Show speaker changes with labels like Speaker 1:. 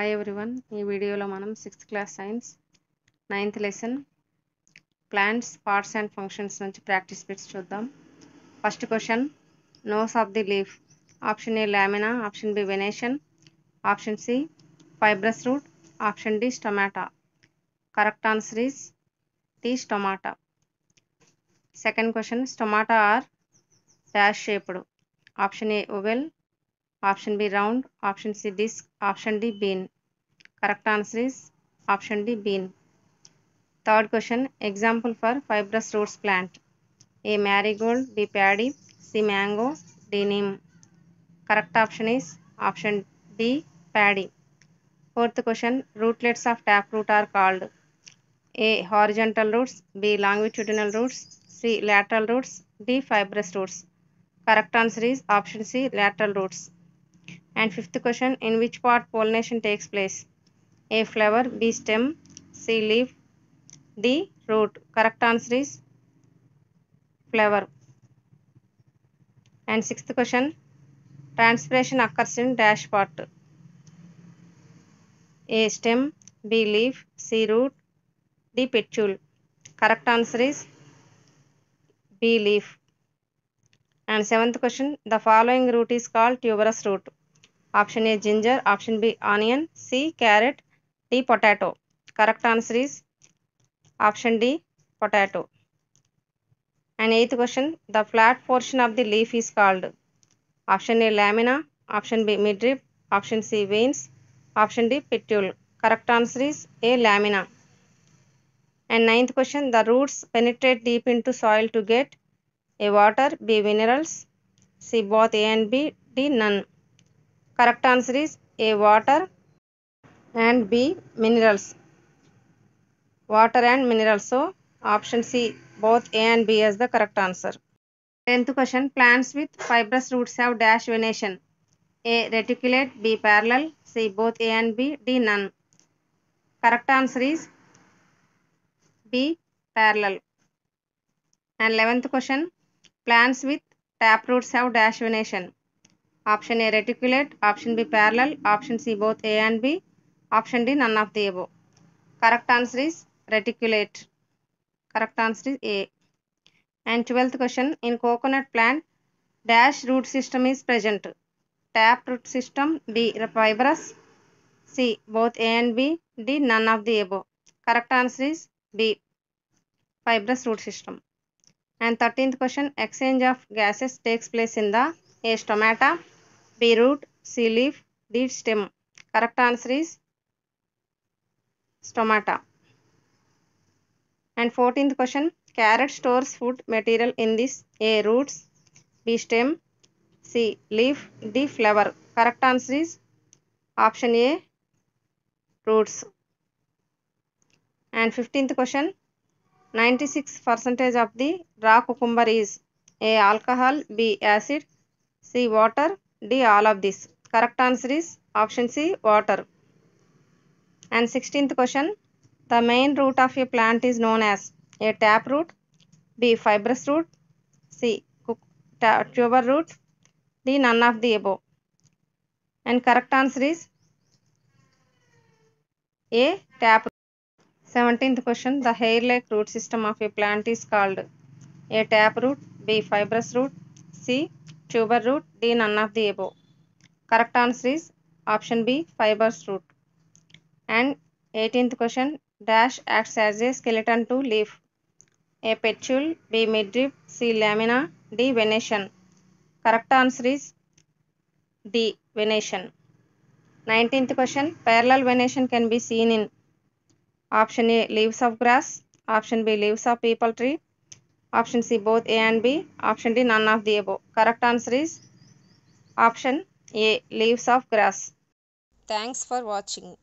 Speaker 1: Hi everyone. ఈ వీడియోలో మనం 6th class science 9th lesson plants parts and functions నుంచి ప్రాక్టీస్ బిట్స్ చూద్దాం. First question, nose of the leaf. Option A lamina, option B venation, option C fibrous root, option D stomata. Correct answer is the stomata. Second question, stomata are dash shaped. Option A oval, option B round, option C disc, option D bean. Correct answer is option D, bean. Third question, example for fibrous roots plant. A marigold, B paddy, C mango, D neem. Correct option is option D, paddy. Fourth question, rootlets of taproot are called A horizontal roots, B longitudinal roots, C lateral roots, D fibrous roots. Correct answer is option C, lateral roots. And fifth question, in which part pollination takes place? A flower, B stem, C leaf, D root. Correct answer is flower. And sixth question, transpiration occurs in dash part. A stem, B leaf, C root, D petal. Correct answer is B leaf. And seventh question, the following root is called tuberous root. Option A ginger, option B onion, C carrot, D potato. Correct answer is option D potato. And eighth question, the flat portion of the leaf is called. Option A lamina, option B midrib, option C veins, option D petiole. Correct answer is A lamina. And ninth question, the roots penetrate deep into soil to get A water, B minerals, C both A and B, D none. Correct answer is A water and B minerals. Water and minerals. So option C both A and B is the correct answer. 10th question, plants with fibrous roots have dash venation. A reticulate, B parallel, C both A and B, D none. Correct answer is B parallel. And 11th question, plants with tap roots have dash venation. Option A reticulate, option B parallel, option C both A and B, option D none of the above. Correct answer is reticulate. Correct answer is A. And 12th question, in coconut plant, dash root system is present. Tap root system, B fibrous, C both A and B, D none of the above. Correct answer is B fibrous root system. And 13th question, exchange of gases takes place in the A stomata, B root, C leaf, D stem. Correct answer is stomata. And 14th question, carrot stores food material in this A roots, B stem, C leaf, D flower. Correct answer is option A roots. And 15th question, 96% of the raw cucumber is A alcohol, B acid, C water, D all of this. Correct answer is option C water. And 16th question, the main root of a plant is known as A tap root, B fibrous root, C tuber root, D none of the above. And correct answer is A tap root. 17th question, the hair-like root system of a plant is called A tap root, B fibrous root, C tuber root, D none of the above. Correct answer is option B fibrous root. And 18th question, dash acts as a skeleton to leaf. A petiole, B midrib, C lamina, D venation. Correct answer is D venation. 19th question, parallel venation can be seen in option A leaves of grass, option B leaves of peepal tree, option C both A and B, option D none of the above. Correct answer is option A leaves of grass. Thanks for watching.